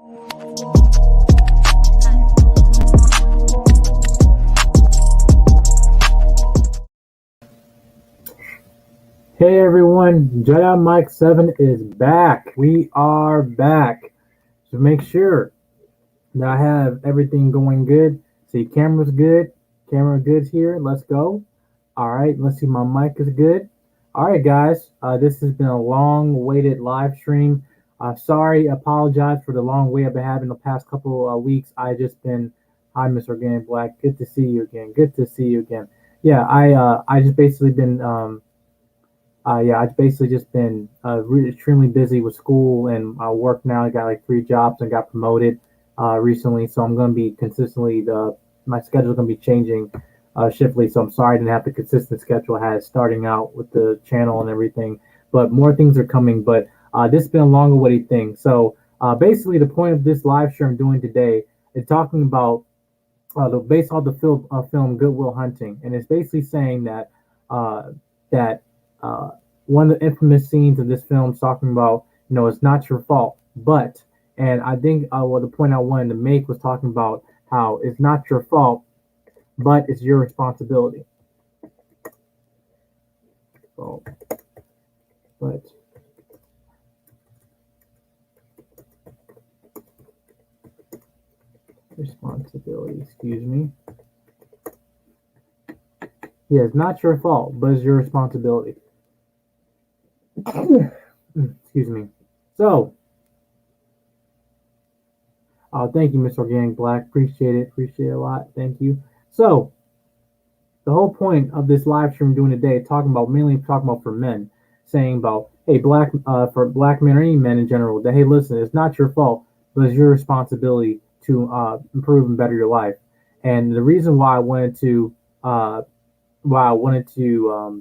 Hey everyone, Jedi Mike 7 is back. We are back. So make sure that I have everything going good. See, camera's good. Camera good's here. Let's go. All right, let's see, my mic is good. All right, guys, this has been a long-awaited live stream. Sorry, apologize for the long wait I've been having the past couple of weeks. I just been, hi, Miss Organic Black. Good to see you again. Good to see you again. Yeah, I just basically been I've basically just been really extremely busy with school and work now. I got like 3 jobs and got promoted recently, so I'm going to be consistently my schedule is going to be changing shiftly. So I'm sorry I didn't have the consistent schedule I had starting out with the channel and everything, but more things are coming. But this has been a long-awaited thing. So basically, the point of this live stream I'm doing today is talking about based off the film Good Will Hunting, and it's basically saying that that one of the infamous scenes of this film is talking about, it's not your fault, but, and I think the point I wanted to make was talking about how it's not your fault, but it's your responsibility. So, but responsibility, excuse me. Yeah, it's not your fault, but it's your responsibility. Excuse me. So, thank you, Miss Organic Black. Appreciate it. Appreciate it a lot. Thank you. So, the whole point of this live stream doing today, mainly talking about for men, saying about, hey, for black men or any men in general, that, hey, listen, it's not your fault, but it's your responsibility to improve and better your life. And the reason why I wanted to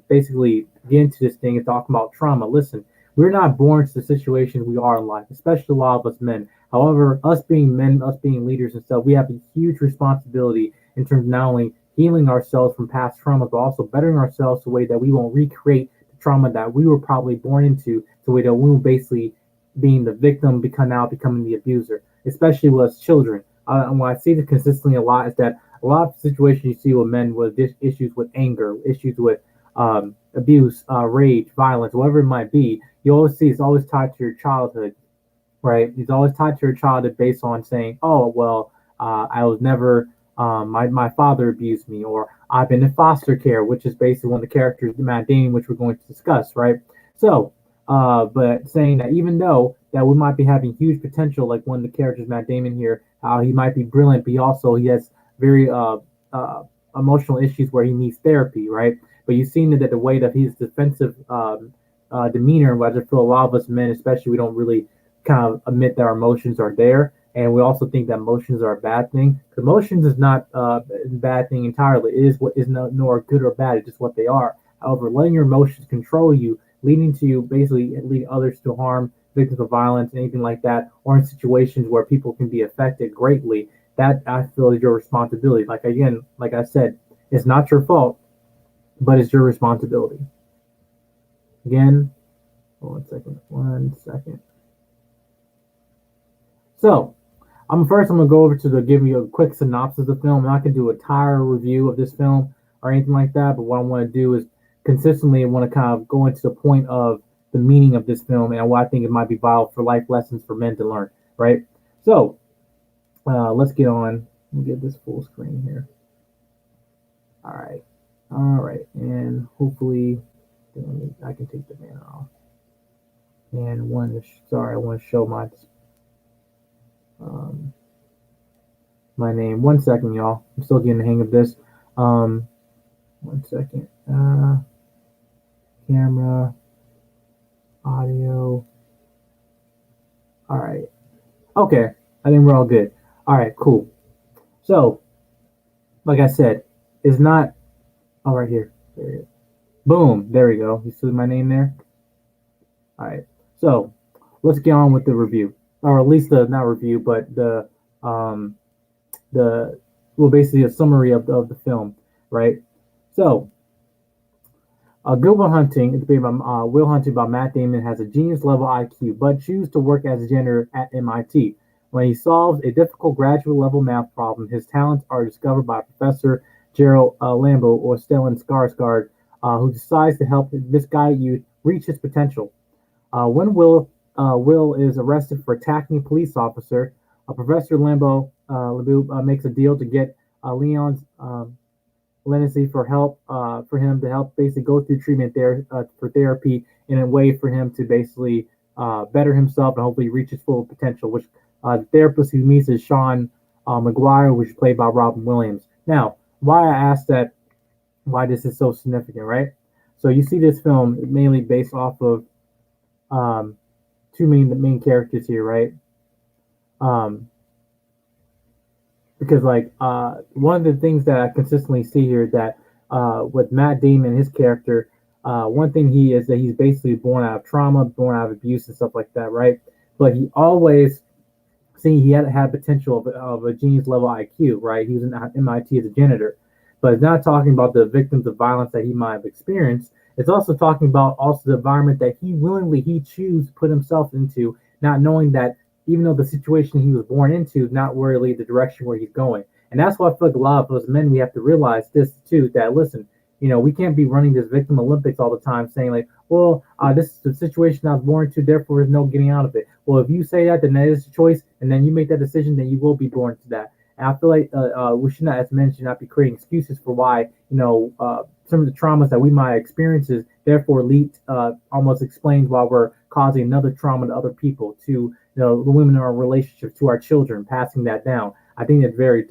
basically get into this thing and talk about trauma. Listen, we're not born to the situation we are in life, especially a lot of us men. However, us being men, us being leaders and stuff, we have a huge responsibility in terms of not only healing ourselves from past trauma, but also bettering ourselves the way that we won't recreate the trauma that we were probably born into, the way that we will basically being the victim, becoming the abuser, especially with us children. And what I see this consistently a lot is that a lot of situations you see with men with issues with anger, issues with abuse, rage, violence, whatever it might be, you always see it's always tied to your childhood, right? It's always tied to your childhood based on saying, oh, well, I was never, my father abused me, or I've been in foster care, which is basically one of the characters, Matt Damon, which we're going to discuss, right? So, but saying that even though that we might be having huge potential, like one of the characters, Matt Damon here, how he might be brilliant, but he has very emotional issues where he needs therapy, right? But you've seen that the way that his defensive demeanor, which I feel a lot of us men, especially, we don't really kind of admit that our emotions are there, and we also think that emotions are a bad thing. Emotions is not a bad thing entirely. It is what is nor good or bad. It's just what they are. However, letting your emotions control you, leading to you basically lead others to harm, victims of violence, anything like that, or in situations where people can be affected greatly, that I feel is your responsibility. Like I said, it's not your fault, but it's your responsibility. Again, 1 second. So, I'm gonna go over to give you a quick synopsis of the film. I'm not gonna do a entire review of this film or anything like that, but what I want to do is consistently I want to kind of go into the point of the meaning of this film and why I think it might be vital for life lessons for men to learn, right? So, let's get on. Let me get this full screen here. All right, and hopefully I can take the banner off. And I want to show my name. 1 second, y'all. I'm still getting the hang of this. 1 second. Camera, audio. All right. Okay, I think we're all good. All right, cool. So, like I said, it's not. Oh, right here. There it is. Boom. There we go. You see my name there? All right. So, let's get on with the review, or at least not review, but basically a summary of the film, right? So, Good Will Hunting is based on Will Hunting by Matt Damon has a genius level IQ, but chooses to work as a janitor at MIT. When he solves a difficult graduate level math problem, his talents are discovered by Professor Gerald Lambeau or Stellan Skarsgard, who decides to help misguided youth reach his potential. When Will is arrested for attacking a police officer, Professor Lambeau makes a deal to get Leon's leniency for him to help basically go through treatment there for therapy in a way for him to basically better himself and hopefully reach his full potential. Which the therapist who meets is Sean Maguire, which is played by Robin Williams. Now, why I asked that, why this is so significant, right? So you see this film mainly based off of um, two main characters here, right? Um, because like one of the things that I consistently see here is that with Matt Damon, his character, one thing he is that he's basically born out of trauma, born out of abuse and stuff like that, right? But he always seeing he had potential of a genius level IQ, right? He was in MIT as a janitor, but it's not talking about the victims of violence that he might have experienced. It's also talking about also the environment that he choose to put himself into, not knowing that even though the situation he was born into is not really the direction where he's going. And that's why I feel like a lot of us men, we have to realize this too, that listen, we can't be running this victim Olympics all the time saying like, well, this is the situation I was born into, therefore there's no getting out of it. Well, if you say that, then that is a choice, and then you make that decision, then you will be born into that. And I feel like we should not, as men, should not be creating excuses for why, some of the traumas that we might experience, therefore lead, almost explains why we're causing another trauma to other people, to the women in our relationships, to our children, passing that down. I think that's very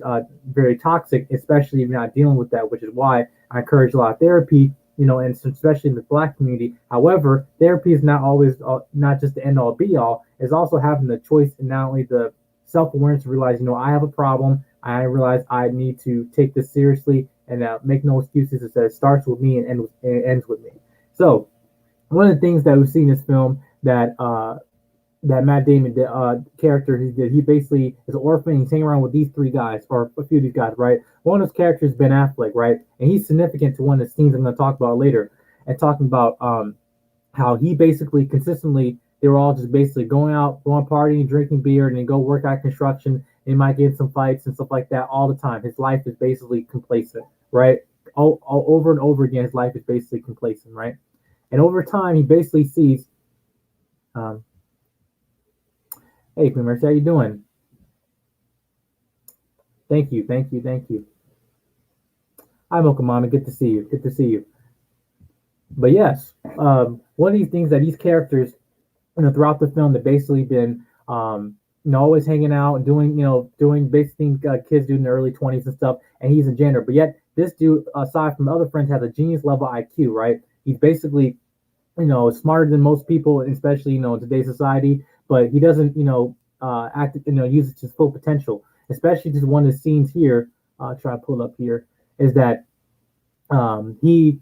toxic, especially if you're not dealing with that, which is why I encourage a lot of therapy, and especially in the Black community. However, therapy is not always, not just the end all be all. It's also having the choice and not only the self awareness to realize, I have a problem. I realize I need to take this seriously and make no excuses. It says it starts with me and ends with me. So one of the things that we see in this film that Matt Damon character he did, he basically is an orphan. He's hanging around with these three guys, or a few of these guys, right? One of those characters is Ben Affleck, right? And he's significant to one of the scenes I'm going to talk about later, and talking about how he basically consistently, they were all just basically going out, going partying, drinking beer, and then go work at construction. They might get in some fights and stuff like that all the time. His life is basically complacent, right? All over and over again, his life is basically complacent, right? And over time, he basically sees, hey, Queen Mercy, how you doing? Thank you, thank you, thank you. Hi, Mocha Mama, good to see you, good to see you. But yes, one of these things that these characters, throughout the film, they've basically been, always hanging out and doing basic things kids do in their early 20s and stuff, and he's a janitor. But yet, this dude, aside from other friends, has a genius level IQ, right? He's basically, smarter than most people, especially, in today's society, but he doesn't, use his full potential. Especially just one of the scenes here, try to pull up here, is that he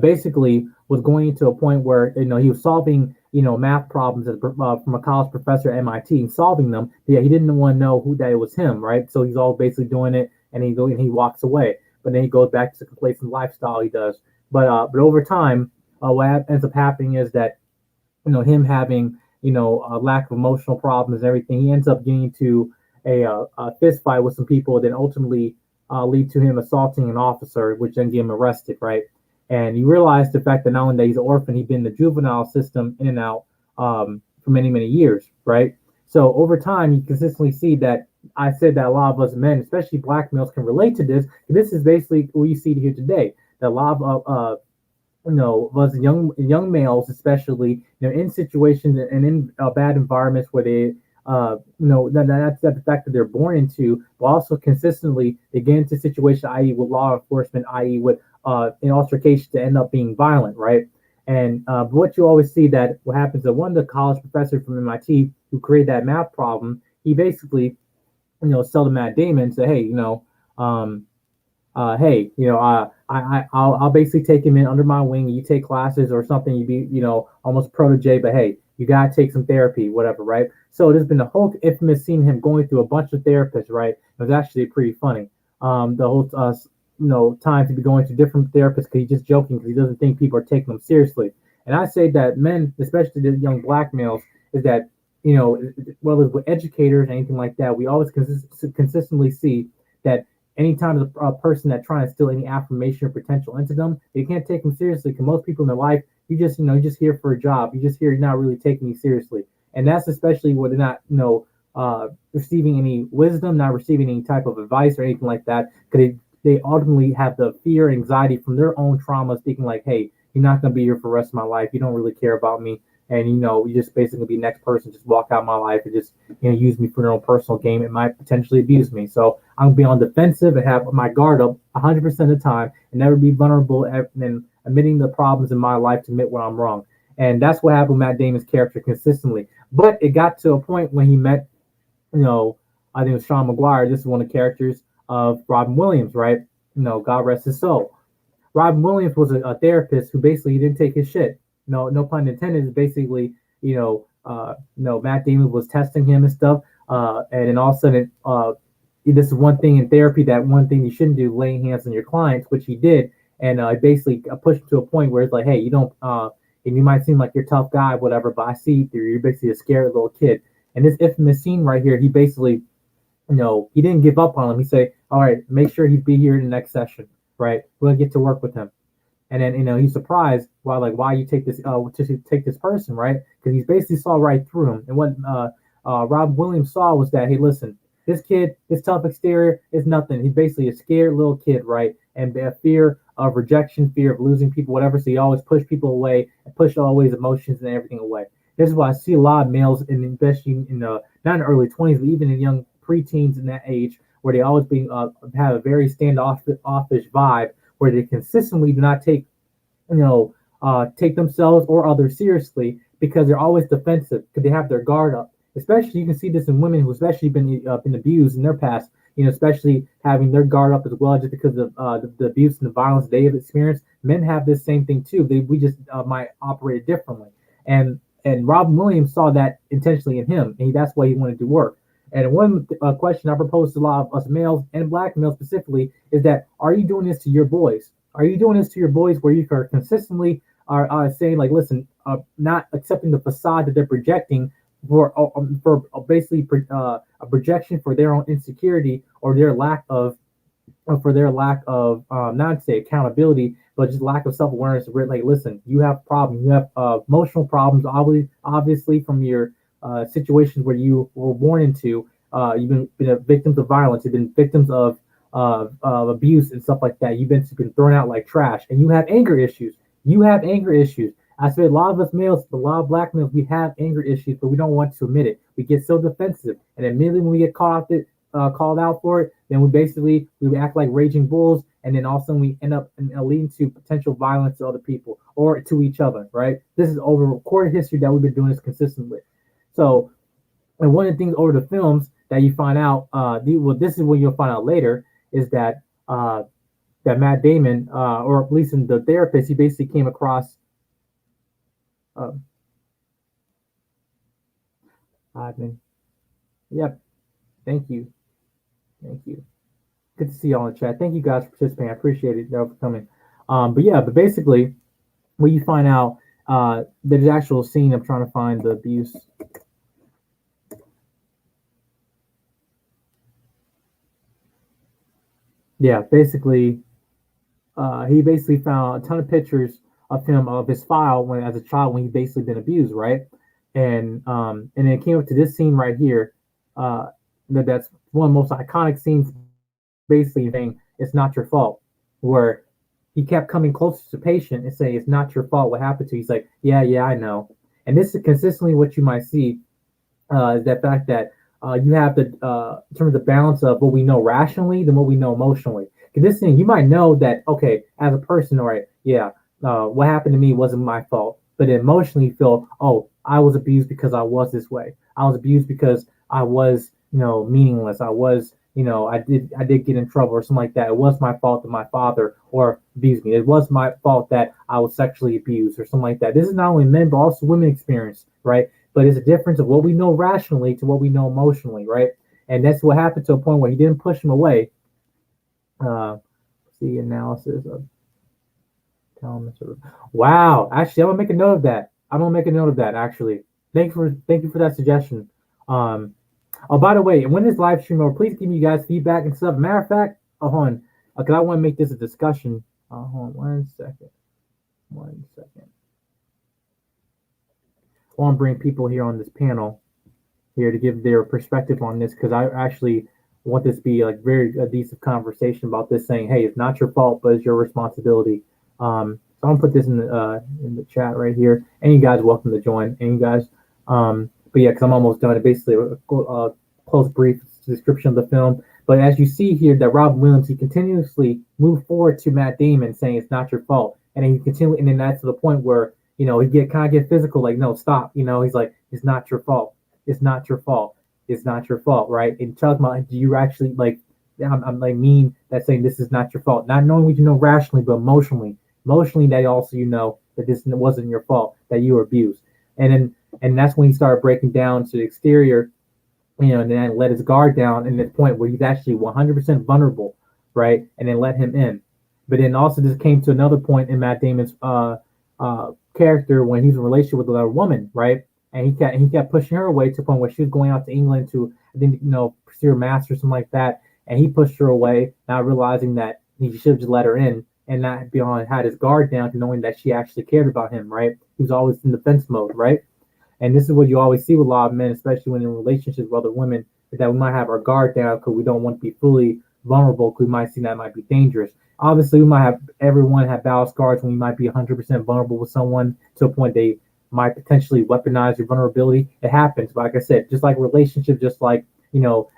basically was going to a point where he was solving math problems from a college professor at MIT and solving them. But yeah, he didn't want to know who that it was him, right? So he's all basically doing it, and he walks away. But then he goes back to the complacent lifestyle he does. But over time, what ends up happening is that him having a lack of emotional problems and everything, he ends up getting into a fist fight with some people, then ultimately lead to him assaulting an officer, which then get him arrested, right? And you realize the fact that not only that he's an orphan, he's been in the juvenile system in and out for many, many years, right? So over time, you consistently see that I said that a lot of us men, especially Black males, can relate to this. This is basically what you see here today. That a lot of was young males, especially, in situations and in bad environments where they, that's the fact that they're born into, but also consistently they get into situations, i.e., with law enforcement, i.e., with an altercation to end up being violent, right? And what you always see that what happens that one of the college professors from MIT who created that math problem, he basically, tell to Matt Damon, say, hey, I'll basically take him in under my wing. You take classes or something. You be, almost protege, but hey, you gotta take some therapy, whatever, right? So there's been a whole infamous scene him going through a bunch of therapists, right? It was actually pretty funny. The whole, time to be going to different therapists because he's just joking because he doesn't think people are taking him seriously. And I say that men, especially the young Black males, is that whether with educators or anything like that, we always consistently see that anytime a person that's trying to instill any affirmation or potential into them, they can't take them seriously. Because most people in their life, you're just here for a job. You just here, you're not really taking you seriously, and that's especially when they're not, receiving any wisdom, not receiving any type of advice or anything like that, because they ultimately have the fear, anxiety from their own traumas, thinking like, hey, you're not going to be here for the rest of my life. You don't really care about me. And you just basically be next person, just walk out my life and just use me for their own personal game. It might potentially abuse me. So I'm gonna be on defensive and have my guard up 100% of the time and never be vulnerable and admitting the problems in my life to admit when I'm wrong. And that's what happened with Matt Damon's character consistently. But it got to a point when he met, I think it was Sean Maguire. This is one of the characters of Robin Williams, right? God rest his soul. Robin Williams was a therapist who basically didn't take his shit. No pun intended. Is basically, Matt Damon was testing him and stuff, and then all of a sudden, this is one thing in therapy, that one thing you shouldn't do, laying hands on your clients, which he did, and basically pushed him to a point where it's like, hey, you don't, and you might seem like you're a tough guy, whatever, but I see through you're basically a scared little kid. And this infamous scene right here, he basically, he didn't give up on him. He said, all right, make sure he'd be here in the next session, right? We'll get to work with him. And then he's surprised why you take this to take this person, right? Because he basically saw right through him. And what Rob Williams saw was that, hey, listen, this kid, this tough exterior is nothing. He's basically a scared little kid, right? And a fear of rejection, fear of losing people, whatever. So he always push people away and push always emotions and everything away. This is why I see a lot of males, especially in the not in the early 20s, but even in young preteens in that age, where they always have a very standoffish vibe, where they consistently do not take themselves or others seriously, because they're always defensive, because they have their guard up. Especially, you can see this in women who especially been abused in their past, especially having their guard up as well, just because of the abuse and the violence they have experienced. Men have this same thing too. We just might operate differently. And Robin Williams saw that intentionally in him, and that's why he wanted to work. And one question I propose to a lot of us males and black males specifically is that, are you doing this to your boys? Are you doing this to your boys where you are consistently are saying like, listen, not accepting the facade that they're projecting for basically a projection for their own insecurity or their lack of not to say accountability, but just lack of self-awareness. Where like, listen, you have problems, you have emotional problems, obviously from your situations where you were born into. You've been victims of violence, you've been victims of abuse and stuff like that. You've been thrown out like trash, and you have anger issues. You have anger issues. I say a lot of us males, a lot of black males, we have anger issues, but we don't want to admit it. We get so defensive, and immediately when we get called out for it, then we act like raging bulls, and then all of a sudden we end up leading to potential violence to other people or to each other. Right? This is over recorded history that we've been doing this consistently. So, and one of the things over the films that you find out, this is what you'll find out later, is that that Matt Damon, or at least in the therapist, he basically came across. Yep. Thank you. Thank you. Good to see you all in the chat. Thank you guys for participating. I appreciate it for coming. But basically, what you find out, there's an actual scene. I'm trying to find the abuse. Yeah, basically, he basically found a ton of pictures of him, of his file when as a child, when he basically been abused, right? And then it came up to this scene right here. That's one of the most iconic scenes, basically saying it's not your fault, where he kept coming closer to the patient and saying it's not your fault what happened to you. He's like, yeah, I know. And this is consistently what you might see, is that fact that you have the in terms of the balance of what we know rationally than what we know emotionally. Because this thing, you might know that, okay, as a person, all right, yeah, what happened to me wasn't my fault, but emotionally you feel, oh, I was abused because I was this way. I was abused because I was, meaningless. I was, I did get in trouble or something like that. It was my fault that my father or abused me. It was my fault that I was sexually abused or something like that. This is not only men but also women experience, right? But it's a difference of what we know rationally to what we know emotionally, right? And that's what happened to a point where he didn't push him away. See analysis of Wow. Actually, I'm gonna make a note of that. I'm gonna make a note of that actually. Thank you for that suggestion. Um, oh, by the way, when this live stream over, please give me you guys feedback and stuff. Matter of fact, hold on, because I want to make this a discussion. Hold on, 1 second, 1 second. I want to bring people here on this panel here to give their perspective on this because I actually want this to be like very a decent conversation about this, saying, hey, it's not your fault, but it's your responsibility. So I'm gonna put this in the chat right here, and you guys welcome to join. And you guys, but yeah, because I'm almost done. It basically a close brief description of the film. But as you see here, that Robin Williams he continuously moved forward to Matt Damon, saying it's not your fault, and then he continually, and then that's to the point where he get kind of get physical, like no, stop. He's like, it's not your fault. It's not your fault. It's not your fault, right? And talking about, do you actually like? I'm like mean that saying this is not your fault, not knowing what you know rationally, but emotionally that also that this wasn't your fault, that you were abused. And that's when he started breaking down to the exterior, and then let his guard down in the point where he's actually 100% vulnerable, right? And then let him in. But then also this came to another point in Matt Damon's character when he was in a relationship with another woman, right? And he kept pushing her away to the point where she was going out to England to, I think, pursue her master or something like that. And he pushed her away, not realizing that he should have just let her in and not beyond had his guard down to knowing that she actually cared about him, right? He was always in defense mode, right? And this is what you always see with a lot of men, especially when in relationships with other women, is that we might have our guard down because we don't want to be fully vulnerable because we might see that might be dangerous. Obviously, we might have everyone have battle scars when we might be 100% vulnerable with someone to a point they might potentially weaponize your vulnerability. It happens. But like I said, just like relationships, just like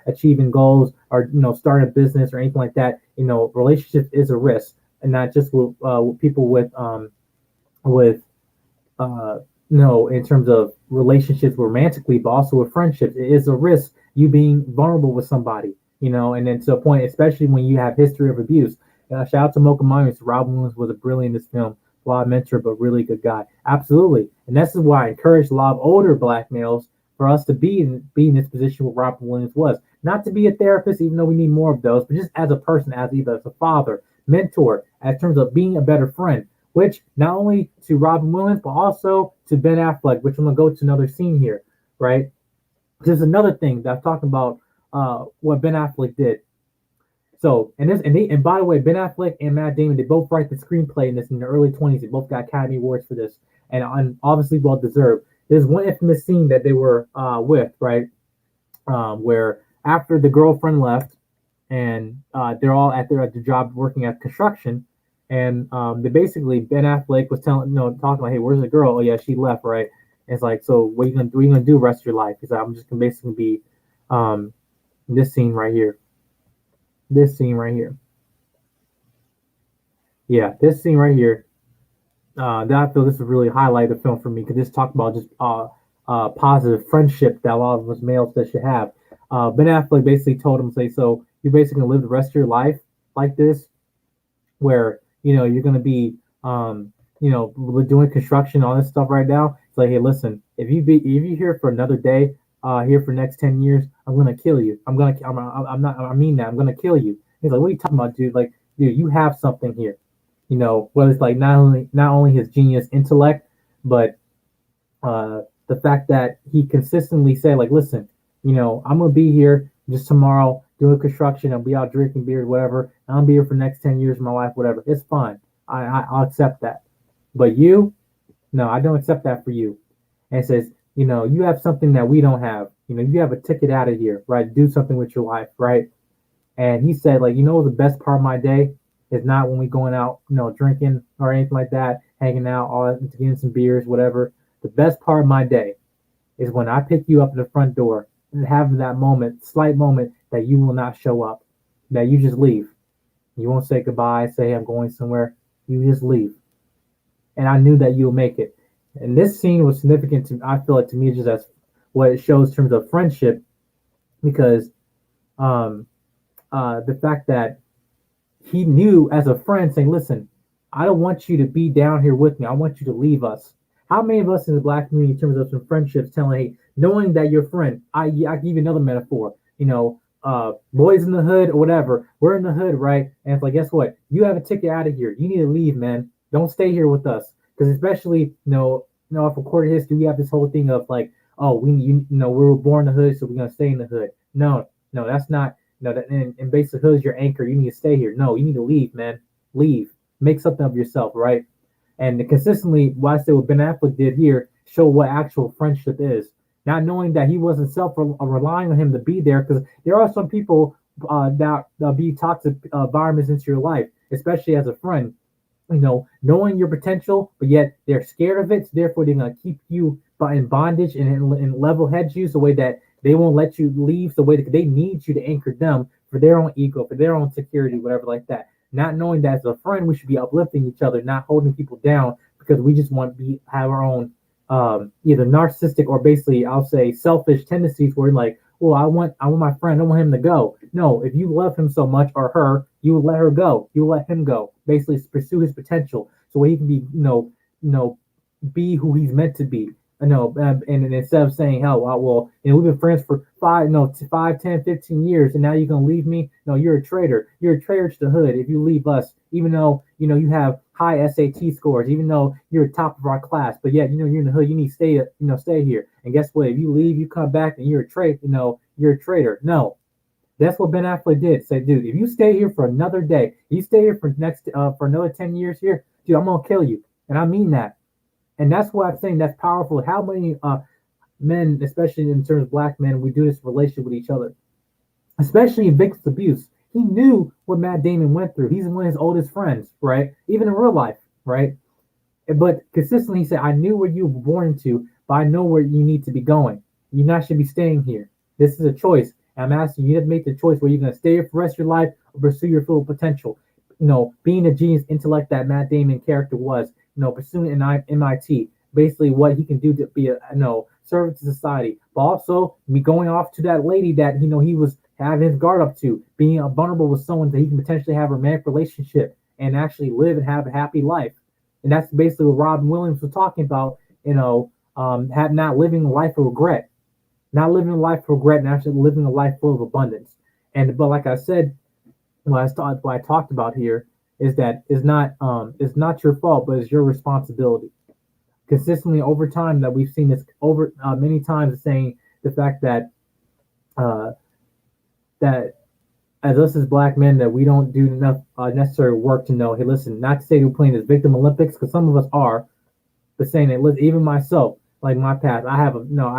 achieving goals or starting a business or anything like that, relationship is a risk, and not just with people with in terms of relationships romantically, but also with friendships. It is a risk you being vulnerable with somebody, and then to a point, especially when you have history of abuse. Shout out to Mocha Myers. Robin Williams was a brilliant in this film. Flawed mentor, but really good guy. Absolutely. And this is why I encourage a lot of older black males for us to be in this position where Robin Williams was. Not to be a therapist, even though we need more of those, but just as a person, as either as a father, mentor, as terms of being a better friend, which not only to Robin Williams, but also to Ben Affleck, which I'm going to go to another scene here, right? There's another thing that I'm talking about what Ben Affleck did. So, and by the way, Ben Affleck and Matt Damon, they both write the screenplay in this in the early 20s. They both got Academy Awards for this, and obviously well deserved. There's one infamous scene that they were with, right, where after the girlfriend left, and they're all at their job working at construction, and they basically Ben Affleck was talking about, hey, where's the girl? Oh yeah, she left, right? And it's like, so what are you gonna do the rest of your life? He's like, I'm just gonna basically be this scene right here. This scene right here. Yeah, this scene right here. That I feel this would really highlight the film for me because this talked about just positive friendship that a lot of us males that should have. Ben Affleck basically told him, say, so you're basically gonna live the rest of your life like this, where you're gonna be doing construction, all this stuff right now. It's like, hey, listen, if you here for another day, here for the next 10 years, I'm gonna kill you. I'm not. I mean that. I'm gonna kill you. He's like, what are you talking about, dude? Like, dude, you have something here. Whether it's like not only his genius intellect, but the fact that he consistently said, like, listen, I'm gonna be here just tomorrow doing construction. I'll be out drinking beer, whatever. I'm gonna be here for the next 10 years of my life, whatever. It's fine. I'll accept that. But you, no, I don't accept that for you. And it says, you have something that we don't have. You have a ticket out of here, right? Do something with your life, right? And he said, like, the best part of my day is not when we going out, drinking or anything like that, hanging out, all that, getting some beers, whatever. The best part of my day is when I pick you up at the front door and have that moment, slight moment that you will not show up, that you just leave. You won't say goodbye, say, hey, I'm going somewhere. You just leave. And I knew that you'll make it. And this scene was significant to, I feel like, to me, just as what it shows in terms of friendship, because the fact that he knew as a friend saying, listen, I don't want you to be down here with me. I want you to leave us. How many of us in the black community, in terms of some friendships, telling, hey, knowing that your friend, I give you another metaphor, boys in the hood or whatever, we're in the hood, right? And it's like, guess what? You have a ticket out of here. You need to leave, man. Don't stay here with us. Because especially, for quarter history, we have this whole thing of like, oh, we were born in the hood, so we're gonna stay in the hood. No, no, that's not. No, that and basically hood is your anchor. You need to stay here. No, you need to leave, man. Leave. Make something of yourself, right? And consistently, what I said what Ben Affleck did here show what actual friendship is. Not knowing that he wasn't relying on him to be there, because there are some people that be toxic environments into your life, especially as a friend. Knowing your potential, but yet they're scared of it. So therefore, they're gonna keep you in bondage and level head you the way that they won't let you leave. The way that they need you to anchor them for their own ego, for their own security, whatever like that. Not knowing that as a friend, we should be uplifting each other, not holding people down because we just want to have our own either narcissistic or basically I'll say selfish tendencies where like, well, I want my friend, I want him to go. No, if you love him so much or her, you will let her go. You will let him go. Basically pursue his potential so he can be, be who he's meant to be. And instead of saying, "Hell, well, we've been friends for 5, 10, 15 years, and now you're gonna leave me." No, you're a traitor. You're a traitor to the hood if you leave us, even though you have high SAT scores, even though you're top of our class, but yet you're in the hood. You need to stay here. And guess what? If you leave, you come back, and you're a traitor. You're a traitor. No, that's what Ben Affleck did. Say, dude, if you stay here for another day, you stay here for another 10 years here, dude, I'm gonna kill you, and I mean that. And that's what I'm saying. That's powerful. How many men, especially in terms of black men, we do this relationship with each other, especially in victims abuse. He knew what Matt Damon went through. He's one of his oldest friends, right? Even in real life, right? But consistently, he said, "I knew where you were born into, but I know where you need to be going. You not should be staying here. This is a choice. I'm asking you to make the choice where you're going to stay here for the rest of your life or pursue your full potential." Being a genius intellect that Matt Damon character was, pursuing an MIT, basically what he can do to be a servant to society, but also me going off to that lady that he was having his guard up to, being vulnerable with someone that he can potentially have a romantic relationship and actually live and have a happy life. And that's basically what Robin Williams was talking about, have not living a life of regret, not living a life of regret, and actually living a life full of abundance. But like I said, what I talked about here is that it's not your fault, but it's your responsibility. Consistently over time, that we've seen this over many times, saying the fact that that as us as black men, that we don't do enough necessary work to know. Hey, listen, not to say we're playing this victim Olympics, because some of us are, but saying that, listen, even myself, like my past, I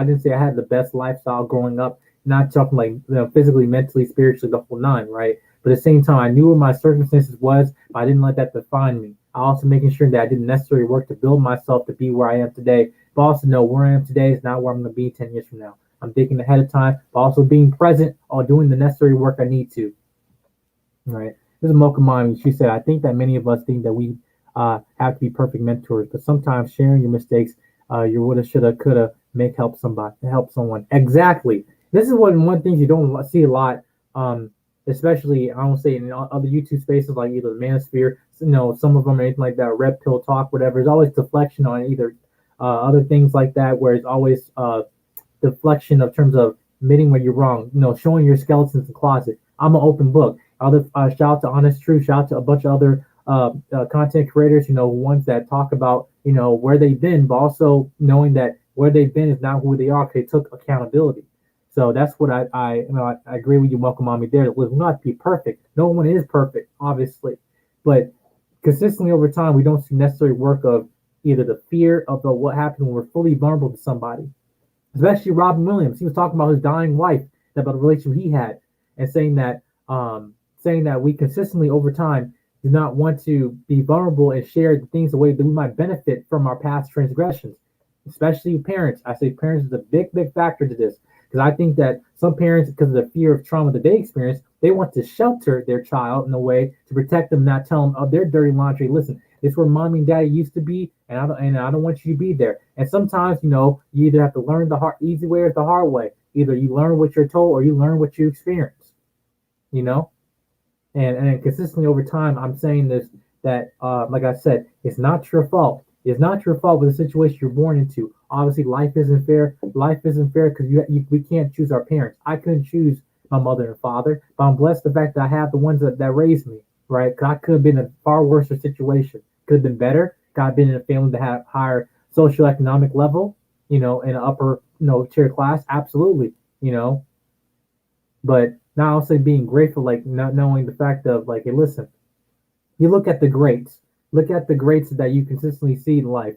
didn't say I had the best lifestyle growing up. Not talking like physically, mentally, spiritually, the whole nine, right? But at the same time, I knew what my circumstances was, but I didn't let that define me. I also making sure that I did necessary work to build myself to be where I am today, but also know where I am today is not where I'm going to be 10 years from now. I'm thinking ahead of time, but also being present or doing the necessary work I need to. All right. This is Mocha Mommy. She said, "I think that many of us think that we have to be perfect mentors, but sometimes sharing your mistakes, your woulda, shoulda, coulda, help someone." Exactly. This is one thing you don't see a lot, especially I don't say in other YouTube spaces like either the Manosphere, some of them or anything like that, Red Pill Talk, whatever. There's always deflection on either other things like that, where it's always deflection of terms of admitting where you're wrong, showing your skeletons in the closet. I'm an open book. Other shout out to Honest Truth, shout out to a bunch of other content creators, ones that talk about where they've been, but also knowing that where they've been is not who they are because they took accountability. So that's what I agree with you, Welcome on me there. We're not to be perfect. No one is perfect, obviously, but consistently over time, we don't see necessary work of either the fear of what happened when we're fully vulnerable to somebody. Especially Robin Williams, he was talking about his dying wife, about the relationship he had, and saying that we consistently over time do not want to be vulnerable and share the things the way that we might benefit from our past transgressions. Especially parents. I say parents is a big factor to this. Because I think that some parents, because of the fear of trauma that they experience, they want to shelter their child in a way to protect them, not tell them of their dirty laundry. Listen, this is where mommy and daddy used to be, and I don't want you to be there. And sometimes, you either have to learn the easy way or the hard way. Either you learn what you're told or you learn what you experience. And consistently over time, I'm saying this, that like I said, it's not your fault. It's not your fault with the situation you're born into. Obviously, life isn't fair. Life isn't fair because we can't choose our parents. I couldn't choose my mother and father, but I'm blessed the fact that I have the ones that raised me, right? Because I could have been in a far worse situation. Could have been better. Could have been in a family that had higher socioeconomic level, in an upper tier class, absolutely, you know, but not also being grateful, like not knowing the fact of like, hey, listen, you look at the greats, look at the greats that you consistently see in life.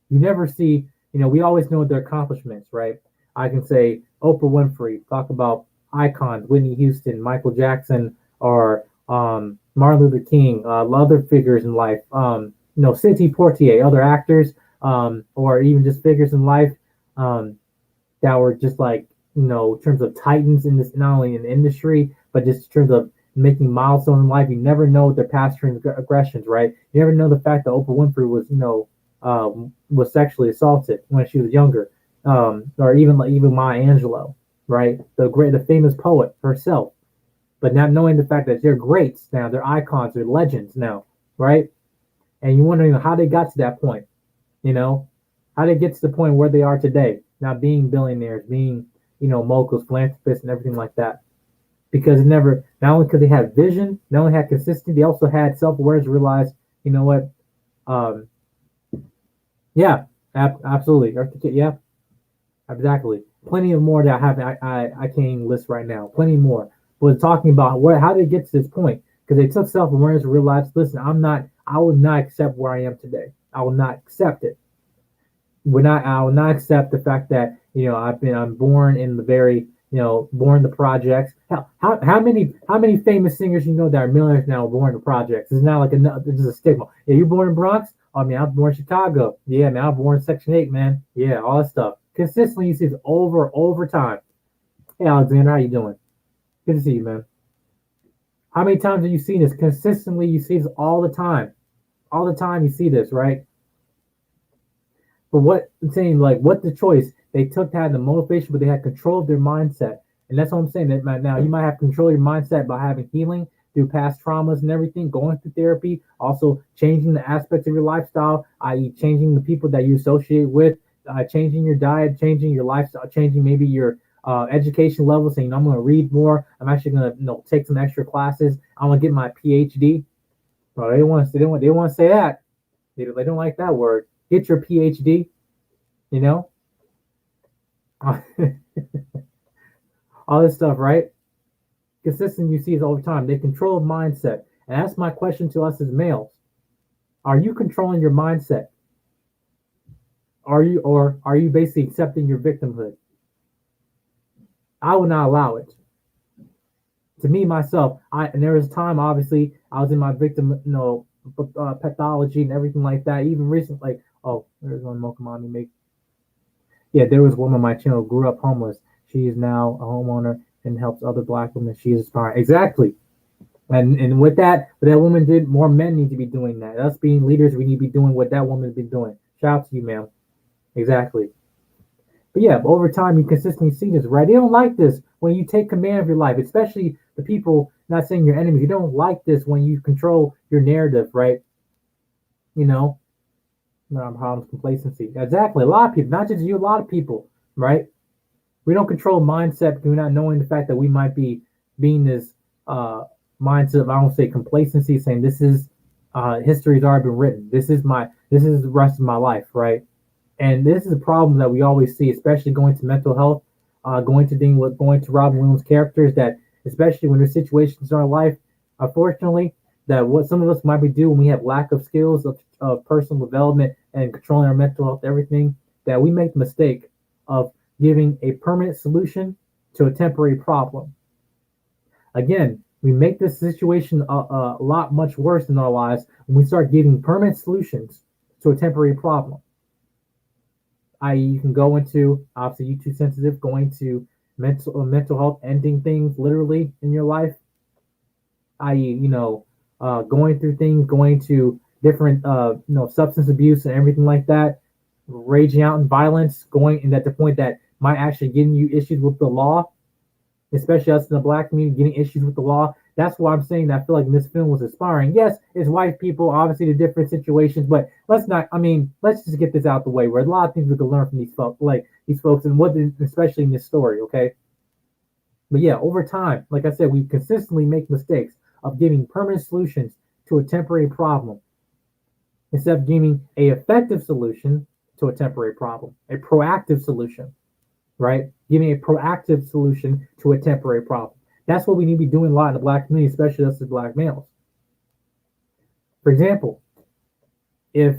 You never see, we always know their accomplishments, right? I can say Oprah Winfrey, talk about icons, Whitney Houston, Michael Jackson, or Martin Luther King, other figures in life, Sidney Poitier, other actors, or even just figures in life um, that were just like, in terms of titans in this, not only in the industry, but just in terms of making milestones in life. You never know their past transgressions, right? You never know the fact that Oprah Winfrey was, was sexually assaulted when she was younger, or even like even Maya Angelou, right? The famous poet herself, but not knowing the fact that they're greats now, they're icons, they're legends now, right? And you're wondering how they got to that point, you know, how they get to the point where they are today, now being billionaires, being, moguls, philanthropists, and everything like that. Because it never, not only because they had vision, not only had consistency, they also had self awareness, realized, you know what, um, yeah, absolutely, yeah, exactly. Plenty of more that I can't even list right now. Plenty more. But talking about how did they get to this point? Because they took self awareness and realized, listen, I will not accept where I am today. I will not accept it. I will not accept the fact that I'm born in the very born in the projects. How many famous singers that are millionaires now born in the projects? It's not like this is a stigma. Yeah, you're born in Bronx. I mean, I was born in Chicago. Yeah, man, I was born in Section 8, man. Yeah, all that stuff. Consistently, you see this over time. Hey, Alexander, how you doing? Good to see you, man. How many times have you seen this? Consistently, you see this all the time. All the time, you see this, right? But what I'm saying, like, what the choice? They took that the motivation, but they had control of their mindset, and that's what I'm saying. That now you might have control of your mindset by having healing through past traumas and everything, going through therapy, also changing the aspects of your lifestyle, i.e., changing the people that you associate with, changing your diet, changing your lifestyle, changing maybe your education level, saying I'm going to read more. I'm actually going to take some extra classes. I want to get my PhD. Well, they don't want to say that. They don't like that word. Get your PhD. You know, all this stuff, right? Consistent, you see it all the time. They control mindset, and that's my question to us as males: are you controlling your mindset? Are you basically accepting your victimhood? I will not allow it. To me, myself, and there was a time, obviously, I was in my victim, pathology and everything like that. Even recently, like, oh, there's one Mokamami make. Yeah, there was a woman on my channel who grew up homeless. She is now a homeowner and helps other black women. She is inspiring. Exactly. And with that, what that woman did, more men need to be doing that. Us being leaders, we need to be doing what that woman's been doing. Shout out to you, ma'am. Exactly. But yeah, over time, you consistently see this, right? They don't like this when you take command of your life, especially the people, not saying your enemies. You don't like this when you control your narrative, right? You know, problems, complacency. Exactly. A lot of people, not just you, a lot of people, right? We don't control mindset because we're not knowing the fact that we might be being this mindset of, I don't say complacency, saying this is history's already been written. This is the rest of my life, right? And this is a problem that we always see, especially going to mental health, going to Robin Williams' characters, that especially when there's situations in our life, unfortunately, that what some of us might be doing when we have lack of skills of personal development and controlling our mental health, everything, that we make the mistake of giving a permanent solution to a temporary problem. Again, we make this situation a lot much worse in our lives when we start giving permanent solutions to a temporary problem. I.e., you can go into, obviously, you too sensitive, going to mental health, ending things literally in your life. I.e., going through things, going to different, substance abuse and everything like that, raging out in violence, going in at the point that might actually getting you issues with the law, especially us in the black community getting issues with the law. That's why I'm saying that I feel like this film was inspiring. Yes, it's white people, obviously the different situations, but let's just get this out the way. Where a lot of things we can learn from these folks, and especially in this story, okay? But yeah, over time, like I said, we consistently make mistakes of giving permanent solutions to a temporary problem instead of giving a effective solution to a temporary problem, a proactive solution. right? Giving a proactive solution to a temporary problem. That's what we need to be doing a lot in the black community, especially us as black males. For example, if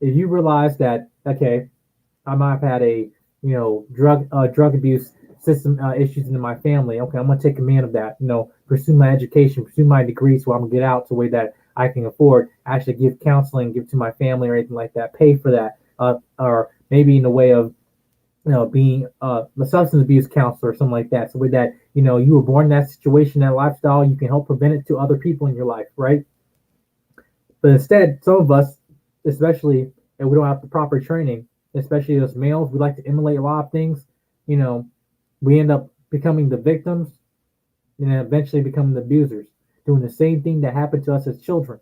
you realize that, okay, I might have had a drug abuse system issues in my family. Okay, I'm gonna take command of that. Pursue my education, pursue my degree, so I'm gonna get out to a way that I can afford. Actually, give counseling, give to my family or anything like that. Pay for that, or maybe in the way of being a substance abuse counselor or something like that. So with that, you were born in that situation, that lifestyle, you can help prevent it to other people in your life, right? But instead, some of us, especially, and we don't have the proper training, especially as males, we like to emulate a lot of things. You know, we end up becoming the victims and then eventually becoming the abusers, doing the same thing that happened to us as children.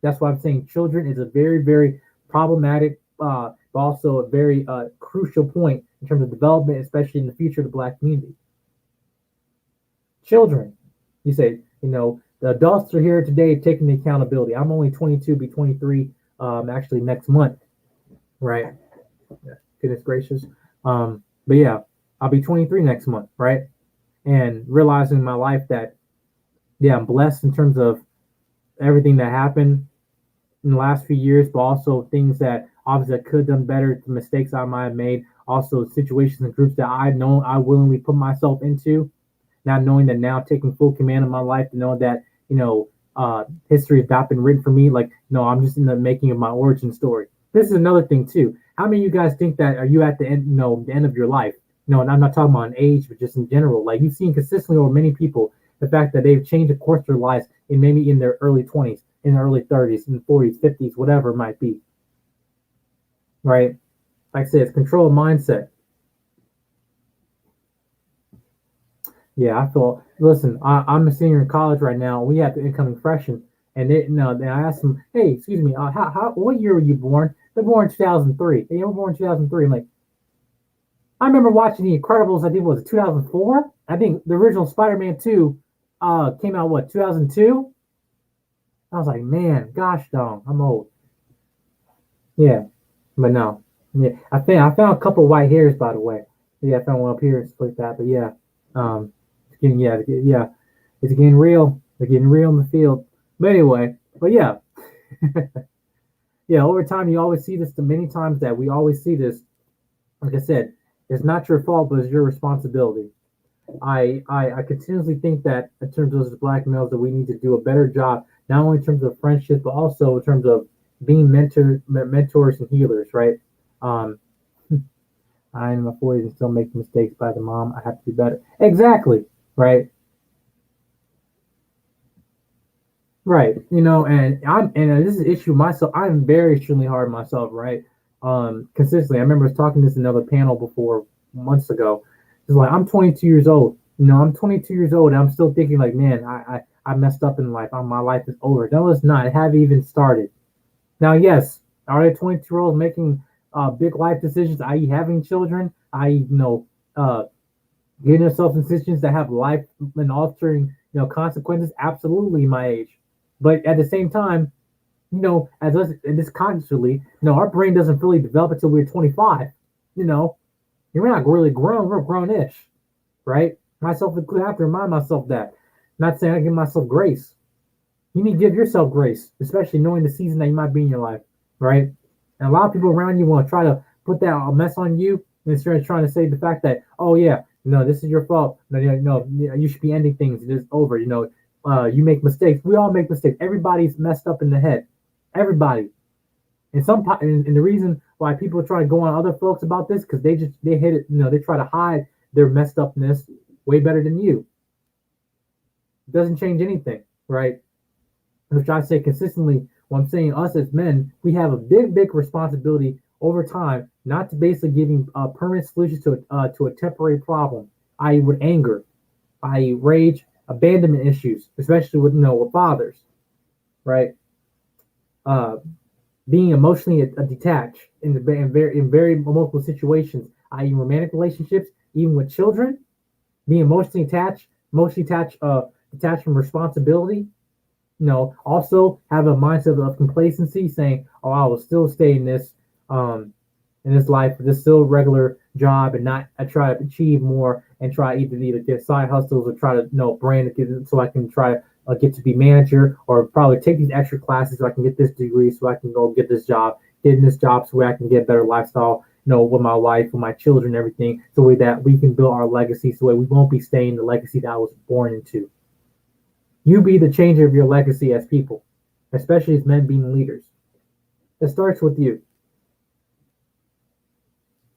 That's why I'm saying children is a very, very problematic, but also a very crucial point in terms of development, especially in the future of the black community. Children, you say, the adults are here today taking the accountability. I'm only 22, be 23 actually next month, right? Goodness gracious. But yeah, I'll be 23 next month, right? And realizing in my life that, yeah, I'm blessed in terms of everything that happened in the last few years, but also things that obviously I could have done better, the mistakes I might have made, also situations and groups that I know I willingly put myself into. Not knowing that now, taking full command of my life, to know that history has not been written for me. Like, no, I'm just in the making of my origin story. This is another thing too. How many of you guys think that are you at the end, the end of your life? No, and I'm not talking about an age, but just in general. Like, you've seen consistently over many people the fact that they've changed the course of their lives in maybe in their early 20s, in their early 30s, in 40s, 50s, whatever it might be. Right? Like I said, it's control of mindset. Yeah, I feel. Listen, I'm a senior in college right now. We have the incoming freshmen, and then I asked them, "Hey, excuse me, what year were you born?" They're born in 2003. They were born in 2003. I'm like, I remember watching The Incredibles. I think it was 2004. I think the original Spider-Man 2 came out 2002. I was like, man, gosh dang, I'm old. Yeah, but no, yeah, I found a couple of white hairs, by the way. Yeah, I found one up here and stuff like that. But yeah, it's getting yeah, it's getting real. They're getting real in the field. But anyway, but yeah, yeah. Over time, you always see this. The many times that we always see this. Like I said, it's not your fault, but it's your responsibility. I continuously think that in terms of us as black males, that we need to do a better job, not only in terms of friendship, but also in terms of being mentors and healers, right? Um, I'm in my 40s and still making mistakes by the mom. I have to do better. Exactly, right? Right. And this is an issue myself. I'm very extremely hard on myself, right? Consistently. I remember talking to this in another panel before months ago. It's like I'm 22 years old. I'm 22 years old and I'm still thinking like, man, I messed up in life. My life is over. No, it's not. It haven't even started. Now, yes, are there 22-year-olds making big life decisions, i.e., having children, i.e., getting themselves in situations that have life and altering, consequences? Absolutely, my age. But at the same time, as us, and this consciously, our brain doesn't fully develop until we're 25. You're not really grown. We're grown-ish, right? Myself included. I have to remind myself that. Not saying I give myself grace. You need to give yourself grace, especially knowing the season that you might be in your life, right? And a lot of people around you want to try to put that mess on you instead of trying to say the fact that, oh yeah, this is your fault. No, you should be ending things. It is over. You make mistakes. We all make mistakes. Everybody's messed up in the head. Everybody. And the reason why people try to go on other folks about this because they hit it. They try to hide their messed upness way better than you. It doesn't change anything, right? Which I say consistently, when I'm saying us as men, we have a big responsibility over time, not to basically giving permanent solutions to a temporary problem, i.e., with anger, i.e., rage, abandonment issues, especially with fathers, right? Being emotionally detached in very multiple situations, i.e., romantic relationships, even with children, being detached from responsibility. Also have a mindset of complacency, saying, "Oh, I will still stay in this, in this life, this still regular job, and not I try to achieve more and try either get side hustles or try to brand it so I can try to get to be manager, or probably take these extra classes so I can get this degree so I can go get this job, get in this job so I can get a better lifestyle, with my wife, with my children, everything, so way that we can build our legacy, so we won't be staying the legacy that I was born into. You be the changer of your legacy as people, especially as men being leaders. It starts with you.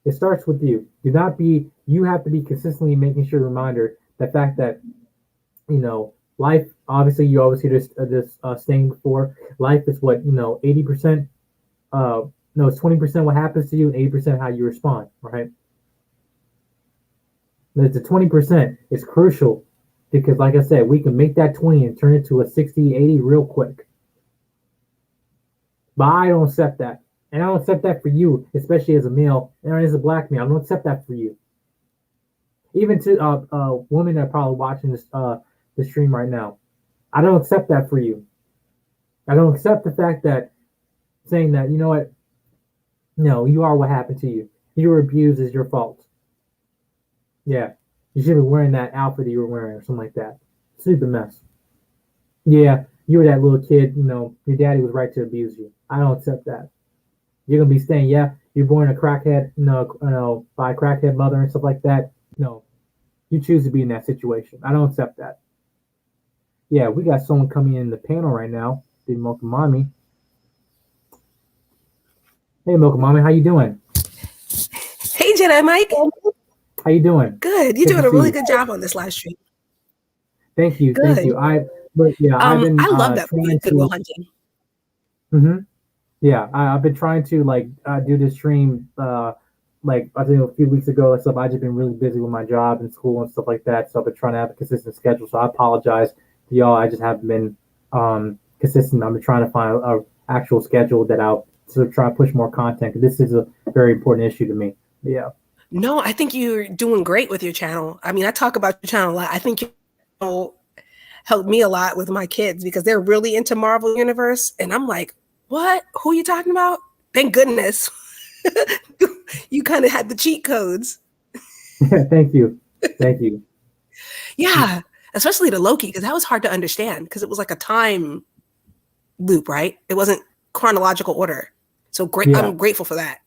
It starts with you. Do not be. You have to be consistently making sure reminder the fact that life. Obviously, you always hear this saying before. Life is what 80%. No, it's 20% what happens to you and 80% how you respond. Right. But the 20% is crucial because, like I said, we can make that 20 and turn it to a 60, 80 real quick. But I don't accept that. And I don't accept that for you, especially as a male and as a black male. I don't accept that for you. Even to women that are probably watching the stream right now, I don't accept that for you. I don't accept the fact that saying that, you know what? No, you are what happened to you. You were abused, is your fault. Yeah, you should be wearing that outfit that you were wearing or something like that. Stupid mess. Yeah, you were that little kid. Your daddy was right to abuse you. I don't accept that. You're gonna be saying, yeah, you're born a crackhead, by a crackhead mother and stuff like that. No, you choose to be in that situation. I don't accept that. Yeah, we got someone coming in the panel right now. The Mokamami. Hey, Mokamami, how you doing? Hey, Jedi Mike. How you doing? Good. You're doing a really good job on this live stream. Thank you. Good. Thank you. I've been. I love that movie, Good Will Hunting. Mm-hmm. Yeah, I've been trying to do this stream I think a few weeks ago and stuff. I've just been really busy with my job and school and stuff like that. So I've been trying to have a consistent schedule. So I apologize to y'all. I just haven't been consistent. I've been trying to find a actual schedule that I'll sort of try to push more content. This is a very important issue to me. Yeah. No, I think you're doing great with your channel. I mean, I talk about your channel a lot. I think you helped me a lot with my kids because they're really into Marvel Universe. And I'm like, what? Who are you talking about? Thank goodness. You kind of had the cheat codes. Thank you. Thank you. Yeah, especially the Loki, because that was hard to understand because it was like a time loop, right? It wasn't chronological order. So great. Yeah. I'm grateful for that.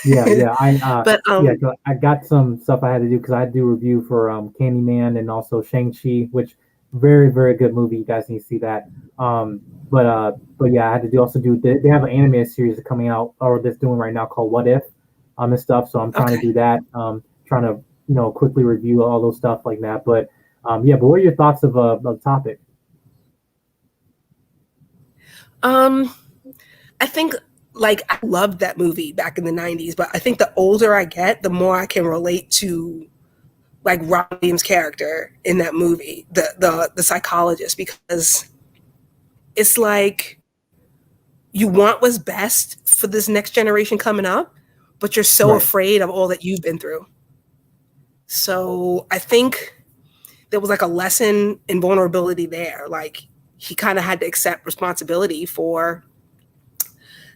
Yeah. I got some stuff I had to do because I had to do a review for Candyman and also Shang-Chi, which very, very good movie. You guys need to see that. But yeah, I had to do. They have an anime series coming out or that's doing right now called What If, and stuff. So I'm trying to do that. Trying to quickly review all those stuff like that. But but what are your thoughts of the topic? I think I loved that movie back in the 90s, but I think the older I get, the more I can relate to Robin Williams' character in that movie, the psychologist, because it's you want what's best for this next generation coming up, but you're so afraid of all that you've been through. So I think there was a lesson in vulnerability there. He kind of had to accept responsibility for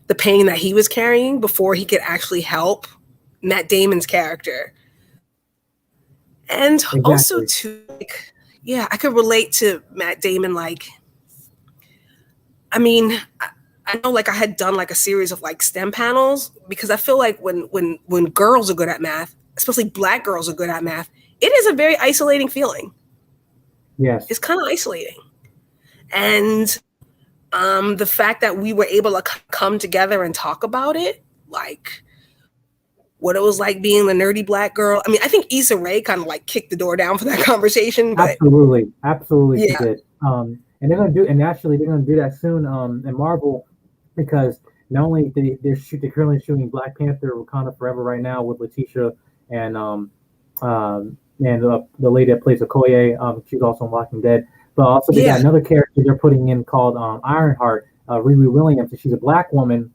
the pain that he was carrying before he could actually help Matt Damon's character. And also to I could relate to Matt Damon. I mean, I know I had done a series of STEM panels because I feel when girls are good at math, especially Black girls are good at math, it is a very isolating feeling. Yes. It's kind of isolating. And the fact that we were able to come together and talk about it, what it was being the nerdy Black girl. I mean, I think Issa Rae kind of kicked the door down for that conversation. But absolutely, yeah. She did. And they're gonna do that soon in Marvel, because not only they're currently shooting Black Panther: Wakanda Forever right now with Letitia and the lady that plays Okoye. She's also in Walking Dead. But also they got another character they're putting in called Ironheart, Riri Williams, and she's a Black woman.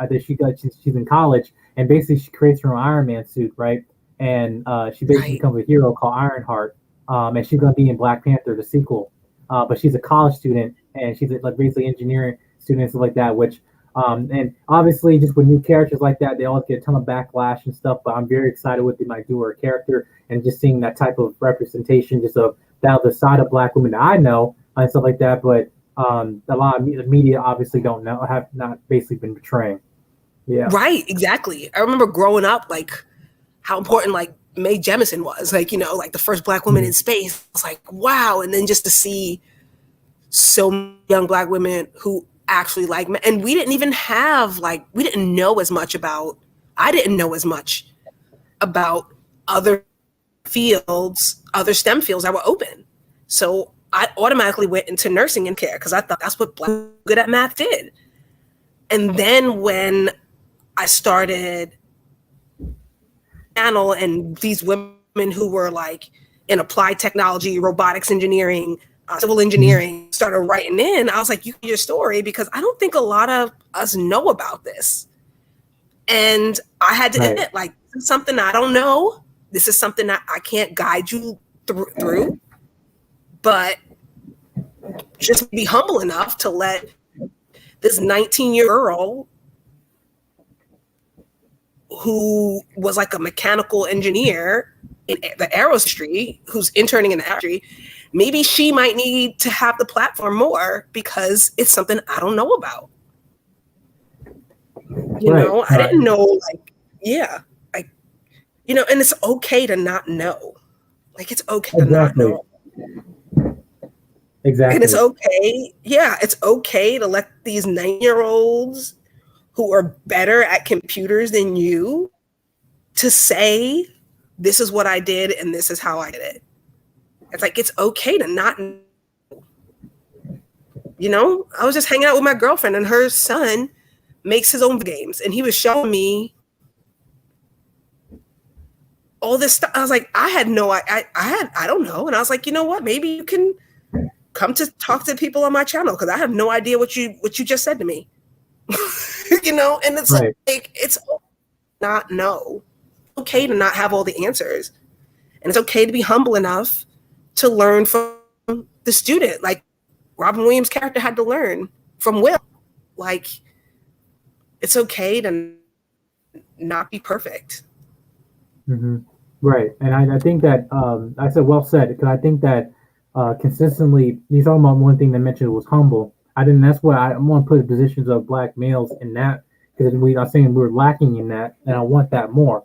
She's in college, and basically she creates her own Iron Man suit, right? And she basically becomes a hero called Ironheart. And she's gonna be in Black Panther, the sequel. But she's a college student, and she's basically engineering student and stuff like that. Which And obviously, just with new characters like that, they always get a ton of backlash and stuff. But I'm very excited with the might do her character and just seeing that type of representation, just of that the side of black women that I know and stuff like that. But a lot of the media obviously don't know, have not basically been portraying. Yeah. Right, exactly. I remember growing up, like how important like Mae Jemison was, like, you know, like the first black woman in space. I was like, wow. And then just to see so many young black women who actually like men, and we didn't even have like, we didn't know as much about, I didn't know as much about other fields, other STEM fields that were open. So I automatically went into nursing and care because I thought that's what black good at math did. And then when I started channel and these women who were like in applied technology, robotics engineering, civil engineering started writing in, I was like, you can your story because I don't think a lot of us know about this. And I had to admit, like, this is something I don't know. This is something that I can't guide you through. But just be humble enough to let this 19-year girl who was like a mechanical engineer in the aerospace industry, who's interning in the industry, maybe she might need to have the platform more because it's something I don't know about. You know, I didn't know, like, yeah, like, you know, and it's okay to not know. Like, it's okay to not know. Exactly. And it's okay. Yeah, it's okay to let these 9-year-olds who are better at computers than you to say, this is what I did and this is how I did it. It's like, it's okay to not know. You know, I was just hanging out with my girlfriend and her son makes his own games and he was showing me all this stuff. I was like, I don't know. And I was like, you know what? Maybe you can come to talk to people on my channel because I have no idea what you just said to me. You know, and it's like, it's not know. It's okay to not have all the answers. And it's okay to be humble enough to learn from the student. Like Robin Williams' character had to learn from Will. Like, it's okay to not be perfect. Mm-hmm. Right. And I think that, I said, well said, because I think that consistently, he's talking about one thing that mentioned was humble. That's why I want to put positions of black males in that, because we are saying we're lacking in that, and I want that more,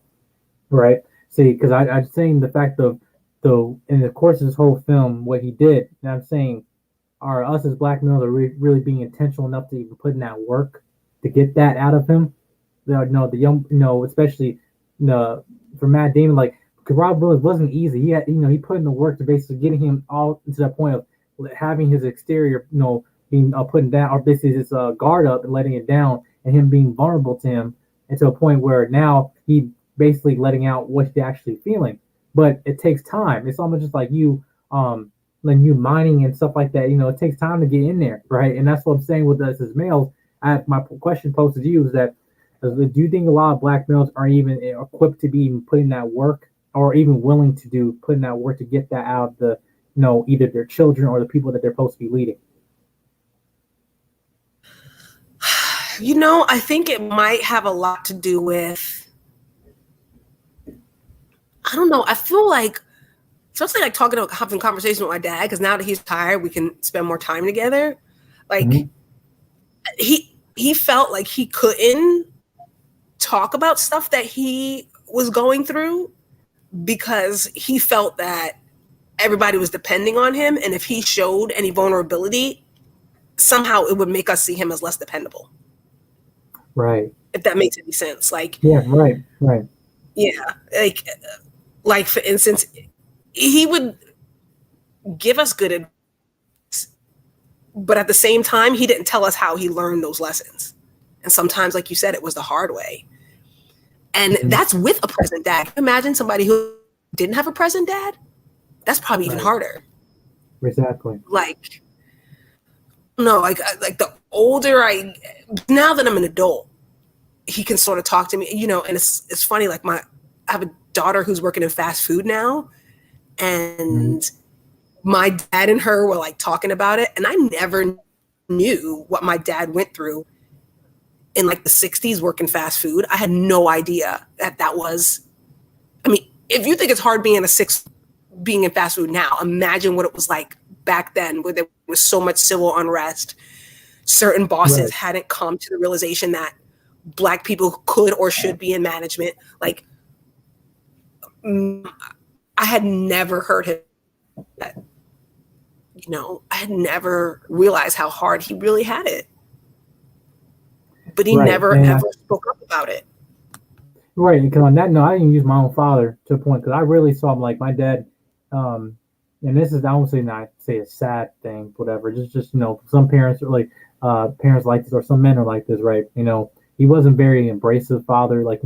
right? See, because I'm saying the fact of, in the course of this whole film, what he did, and I'm saying, are us as black males are really being intentional enough to even put in that work to get that out of him? The young, especially, for Matt Damon, like, because Rob Williams wasn't easy. He had, he put in the work to basically getting him all to that point of having his exterior, being putting down, or basically his guard up and letting it down, and him being vulnerable to him, and to a point where now he basically letting out what he's actually feeling. But it takes time. It's almost just like you, when you mining and stuff like that. It takes time to get in there, right? And that's what I'm saying with us as males. My question posed to you is that, do you think a lot of black males are even equipped to be even putting that work, or even willing to putting that work to get that out of the, either their children or the people that they're supposed to be leading? I think it might have a lot to do with, I don't know. I feel like, especially like having conversation with my dad, because now that he's tired, we can spend more time together. Like, he felt like he couldn't talk about stuff that he was going through because he felt that everybody was depending on him, and if he showed any vulnerability, somehow it would make us see him as less dependable. Right. If that makes any sense. Like, yeah, right. Yeah. Like for instance, he would give us good advice, but at the same time, he didn't tell us how he learned those lessons. And sometimes, like you said, it was the hard way. And that's with a present dad. Can you imagine somebody who didn't have a present dad? That's probably even harder. Exactly. Like, no, like the older now that I'm an adult, he can sort of talk to me, and it's funny. Like I have a daughter who's working in fast food now, and my dad and her were like talking about it, and I never knew what my dad went through in like the 60s working fast food. I had no idea that was, I mean, if you think it's hard being being in fast food now, imagine what it was like back then, where there was so much civil unrest. Certain bosses hadn't come to the realization that Black people could or should be in management. Like, I had never heard him, I had never realized how hard he really had it. But he never, ever spoke up about it. Right, because on that note, I didn't use my own father to a point, because I really saw him like my dad, and this is, I won't say not say a sad thing, whatever. Just some parents are like, parents like this, or some men are like this, right? He wasn't very embracive father, like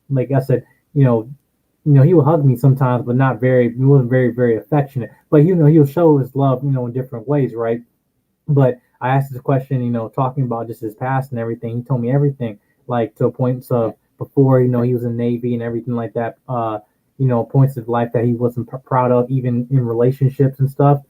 like I said, he would hug me sometimes, but not very. He wasn't very, very affectionate. But he'll show his love, in different ways, right? But I asked this question, talking about just his past and everything. He told me everything, like to a point of before, he was in the Navy and everything like that. Points of life that he wasn't proud of, even in relationships and stuff,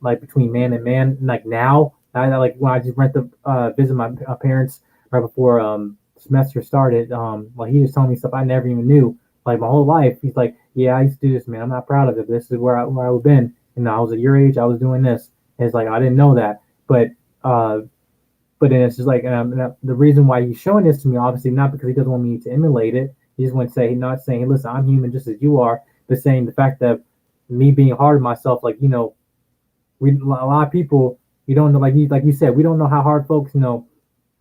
like between man and man. Like now, like when I just went to visit my parents right before semester started, like he was telling me stuff I never even knew. Like my whole life, he's like, yeah, I used to do this, man. I'm not proud of it. This is where I've been. I was at your age, I was doing this. And it's like, I didn't know that. But then it's just like, the reason why he's showing this to me, obviously not because he doesn't want me to emulate it. He just wants to say, not saying, listen, I'm human just as you are, but saying the fact that me being hard on myself, like, a lot of people, you don't know, like you said, we don't know how hard folks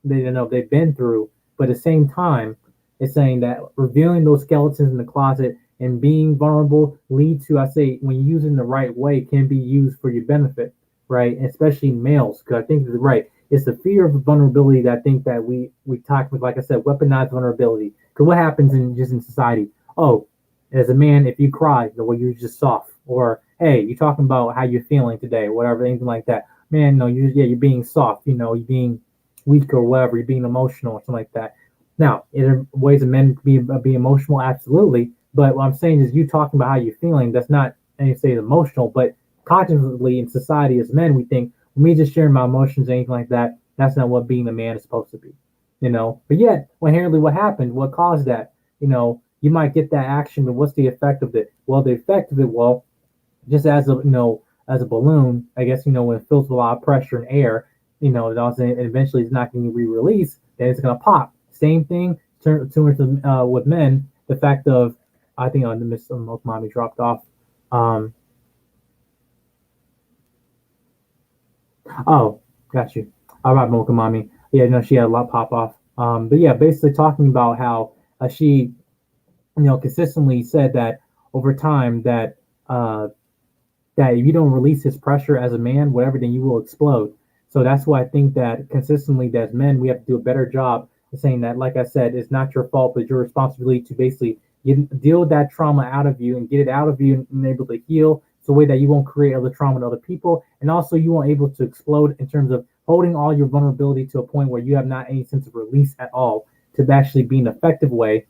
they've been through. But at the same time, it's saying that revealing those skeletons in the closet and being vulnerable lead to, I say, when you use it in the right way, can be used for your benefit, right? And especially males, because I think it's right. It's the fear of vulnerability that I think that we talk with, like I said, weaponized vulnerability. Because what happens in society? Oh, as a man, if you cry, well, you're just soft. Or hey, you're talking about how you're feeling today, whatever, anything like that. Man, no, you're being soft. You're being weak or whatever. You're being emotional or something like that. Now, is there ways of men be emotional? Absolutely. But what I'm saying is, you talking about how you're feeling, that's not anything emotional, but consciously in society as men, we think me just sharing my emotions, anything like that, that's not what being a man is supposed to be. But yet, inherently, what happened? What caused that? You might get that action, but what's the effect of it? Well, the effect of it, just as a balloon, I guess, when it fills with a lot of pressure and air, and eventually it's not going to be released, then it's going to pop. Same thing with men. The fact of, I think I missed some of mommy dropped off. Oh, got you. All right, Mocha Mommy. Yeah, no, she had a lot pop off. But yeah, basically talking about how she, consistently said that over time that that if you don't release this pressure as a man, whatever, then you will explode. So that's why I think that consistently, as men, we have to do a better job of saying that, like I said, it's not your fault, but your responsibility to basically deal with that trauma out of you and get it out of you and able to heal. So a way that you won't create other trauma in other people, and also you won't able to explode in terms of holding all your vulnerability to a point where you have not any sense of release at all, to actually be an effective way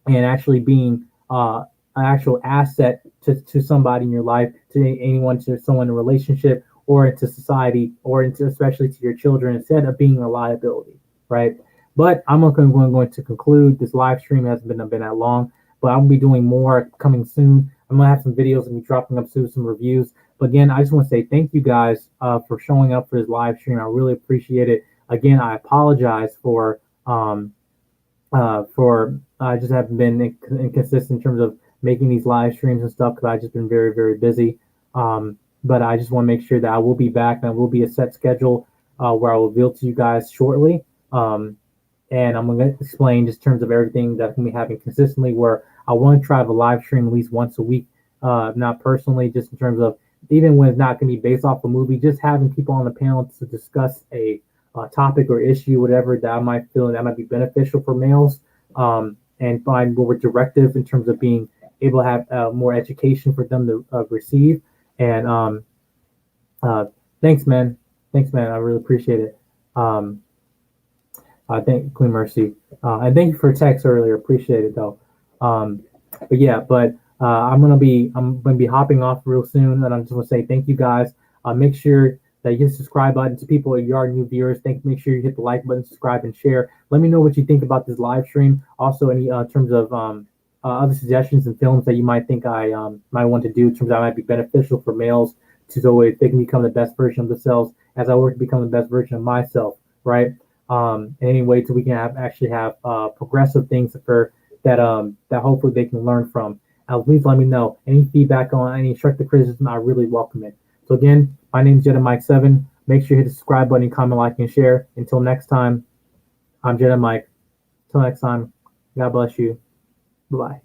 and actually being an actual asset to somebody in your life, to anyone, to someone in a relationship, or into society, or into especially to your children, instead of being a liability, right? But I'm going to conclude. This live stream hasn't been that long, but I'll be doing more coming soon. I'm gonna have some videos and be dropping up soon, some reviews. But again, I just want to say thank you guys for showing up for this live stream. I really appreciate it. Again, I apologize for I just haven't been inconsistent in terms of making these live streams and stuff, because I've just been very, very busy. But I just want to make sure that I will be back, and I will be a set schedule where I will reveal to you guys shortly. And I'm going to explain just in terms of everything that I'm going to be having consistently, where I want to try to have a live stream at least once a week, not personally, just in terms of, even when it's not going to be based off a movie, just having people on the panel to discuss a topic or issue, whatever, that I might feel that might be beneficial for males, and find more directive in terms of being able to have more education for them to receive. And thanks, man. Thanks, man. I really appreciate it. Thank Queen Mercy. And thank you for text earlier. Appreciate it though. But yeah, I'm gonna be hopping off real soon, and I just want to say thank you guys. Make sure that you hit the subscribe button. To people, you are new viewers, make sure you hit the like button, subscribe, and share. Let me know what you think about this live stream. Also, any terms of other suggestions and films that you might think I might want to do, in terms that might be beneficial for males, so they can become the best version of themselves as I work to become the best version of myself, right? In any way so we can actually have progressive things for that that hopefully they can learn from. Please let me know any feedback on any constructive criticism. I really welcome it. So again, my name is Jedi Mike 7. Make sure you hit the subscribe button, comment, like, and share. Until next time, I'm Jedi Mike. Until next time, God bless you. Bye-bye.